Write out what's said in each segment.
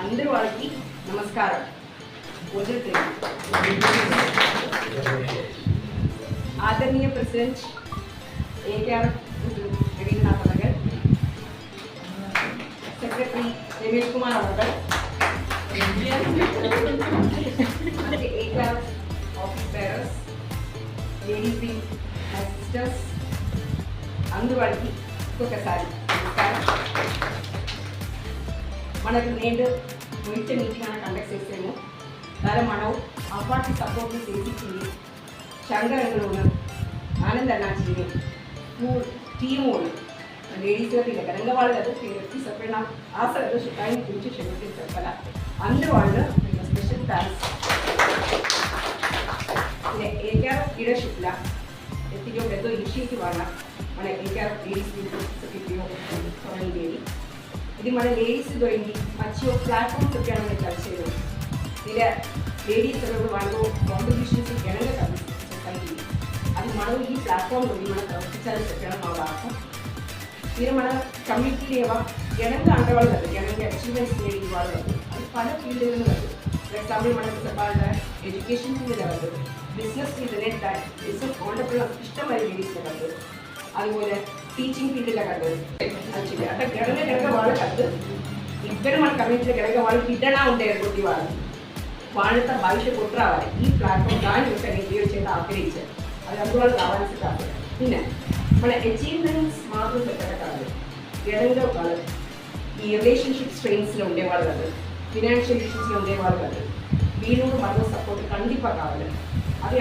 అందరూ వాళ్ళకి నమస్కారం. ఆదరణీయ ప్రెసిడెంట్ ఏకేఆర్ రవీంద్రనాథ్ అవர்கள், సెక్రటరీ రమేష్ కుమార్ అవர்கள், AKR office bearers, ladies wing sisters, అందరూ వాళ్ళకి ఇంకొకసారి నమస్కారం. మనకు నేను మిగతా మీటింగ్ అన్న కండక్ట్ చేసాము. దాని మనం అవ్వాటి సపోర్ట్ చేసి ശങ്കരങ്ങളോട് ആനന്ദണ്ണാച്ചിനെ ടീമോട് ലേഡീസുകാർക്ക് കരങ്ക వాళ్ళது చెప్పిన ఆసరదు షికాయిని గురించి క్షమించి చెప్పాల అందరూ వాళ్ళు స్పెషల్ థ్యాంక్స్. ఏకేఆర్ లీడర్షిప్లా ఎత్తిలో పెద్ద ఇనిషియేటివ్ వాళ్ళ మన ఏకేఆర్ లేడీస్ సెక్రటరీ ఇది మన లేడీస్ దొరికి మంచి ప్లాట్ఫామ్ చెప్పాలని కలిసేది. ఇలా లేడీస్ వాళ్ళు కాంపిటీషన్స్ ఘనంగా కలుగుతుంది సొసైటీ. అది మనం ఈ ప్లాట్ఫామ్ నుండి మనం ప్రవర్తించాలని చెప్పడం మా ఆశ. మీరు మన కమ్యూనిటీ ఏవా ఘనంగా అంటవాళ్ళు కాదు, ఘనంగా అచీవ్మెంట్స్ లేని వాళ్ళు కాదు. అది పల ఫీల్డ్ కాదు. ఫర్ ఎగ్జాంపుల్ మనకు చెప్పాలంటే ఎడ్యుకేషన్ ఫీల్డ్ కాదు, బిజినెస్ ఫీల్డ్ బిజినెస్ ఆంటర్ప్రెనర్ ఇష్టమైన లేడీస్ కాదు, അതുപോലെ ടീച്ചിങ് ഫീൽഡിലെ കണ്ടത് అంటే ఘనంగా వాళ్ళు కాదు. ఇద్దరు మన కమ్యూనిటీలో ఘనంగా వాళ్ళు బిడ్డనా ఉంటారు కొద్ది వాళ్ళతో భవిష్యత్తు కొట్టు రావాలి. ఈ ప్లాట్ఫామ్ దాని యొక్క నేను చేత ఆగ్రహించారు. అది అందువల్ల రావాల్సి కాదు. నిన్న మన అచీవ్మెంట్స్ మాత్రం పెట్టడం కాదు, ఘనంగా వాళ్ళు ఈ రిలేషన్షిప్ స్ట్రెయిన్స్లో ఉండేవాళ్ళు కాదు, ఫినాన్షియల్ ఇష్యూస్లో ఉండేవాళ్ళు కాదు. వీళ్ళు మనలో సపోర్ట్ కండిపా కావాలి. అది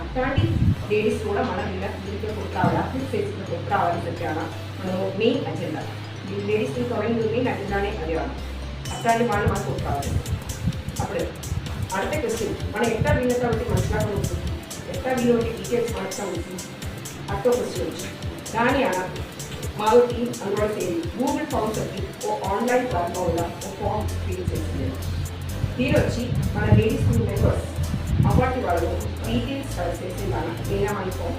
అట్లాంటి లేడీస్ కూడా మన వీళ్ళకి కొట్టు రావాలి, అప్లైట్ చేసి కొట్టు రావాలని చెప్పాను మనము మెయిన్ అజెండా. ఈ లేడీస్ని కవరింగ్ మెయిన్ అజెండానే అది రాదు. అట్లాంటి వాళ్ళు మనకు కొట్టు రావాలి. అప్పుడు அடுத்த கொஸ்டின் మనం ఎట్లా వీళ్ళతో మనసులాగా ఉంటుంది, ఎట్లా వీళ్ళ డీటెయిల్స్ మనసుగా ఉంటుంది. அடுத்த கொஸ்டின் దాని మాలో టీం అందులో చేరి గూగుల్ ఫామ్స్ వచ్చి ఓ ఆన్లైన్ ప్లాట్ఫామ్లో ఓ ఫామ్ ఫిల్ చేసింది. దీని వచ్చి మన లేడీస్ మెంబర్స్ అవాటి వాళ్ళు డీటెయిల్స్ చేసి నేనా మన ఫామ్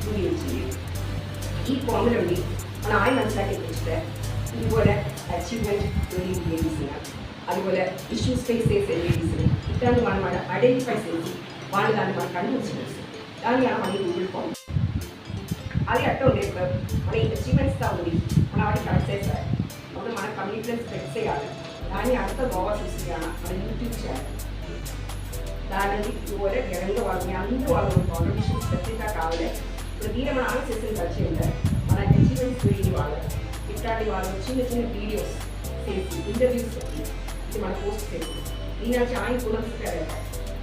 ഉപയോഗിച്ചില്ല. ഈ ഫോമിലുണ്ട് మన ആയി മനസ്സിലാക്കി വെച്ചിട്ട് ഇതുപോലെ അച്ചീവ്മെൻറ്റ് ലേഡീസിനാണ്, അതുപോലെ ഇഷ്യൂസ് ഫേസ് చేసే లేడీస్ని ఇట్లాంటి మనం ఐడెంటిఫై చేసి వాళ్ళు దాన్ని మనం కనిపించవచ్చు. దాన్ని మన గూగుల్ ఫామ్ అది అట్లా ఉండేది. మన అచీవ్మెంట్స్గా ఉంది, మన వాటిని కరెక్ట్ చేస్తారు. అప్పుడు మన కమ్యూనిటీలో స్ప్రెడ్ చేయాలి. దాన్ని అంత గోవా చూసేయాలి, మన యూట్యూబ్ చేయాలి. దానిని ఇതുപോലെ ఘనంగా వాళ్ళని అందరూ వాళ్ళు కాంట్రిబ్యూషన్స్ ఖచ్చితంగా కావాలి. ఇప్పుడు దీని మన ఆమె చేసిన ఖర్చు ఉంటాయి. మన అచీవ్మెంట్స్ గురించి వాళ్ళు ఇట్లాంటి వాళ్ళు చిన్న చిన్న వీడియోస్ చేసి ఇంటర్వ్యూస్ చేసి మన పోస్ట్ చేసి ఈనాటి ఆయన కూడా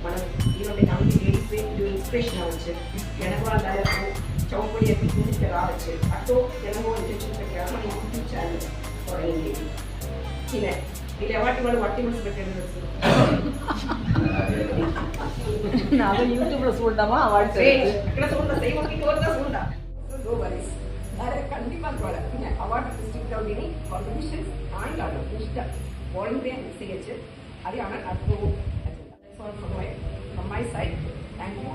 మనం ఈరోజు కమిటీ లేడీస్ ఇది ఇన్స్పిరేషన్ అవ్వచ్చు. జనగోళ దాదాపు చౌపడి ముందుకు రావచ్చు. అటు జనగోళ ఇంటెన్షన్ పెట్టారు మన యూట్యూబ్ ఛానల్ தொடங்கி இல்லை இல்லை வாட்டி వాళ్ళు வட்டி முடிச்சு పెట్టారు. நான் யூடியூப்ல சொல்லிட்டாமா அவார்ட் ఇక్కడ சொல்றேன் செய்வோம் இது ஒருத்தா சொல்றா நோ வரிஸ் வேற கண்டிப்பா போல പിന്നെ അവാർഡ് ഡിസ്ട്രിക്റ്റ് ഔട്ടിന് കോൺട്രിബ്യൂഷൻസ് ആണല്ലോ ഇഷ്ടം വോളണ്ടിയർ ചെയ്യച്ച്. അതാണ് അത് from my side. Thank you.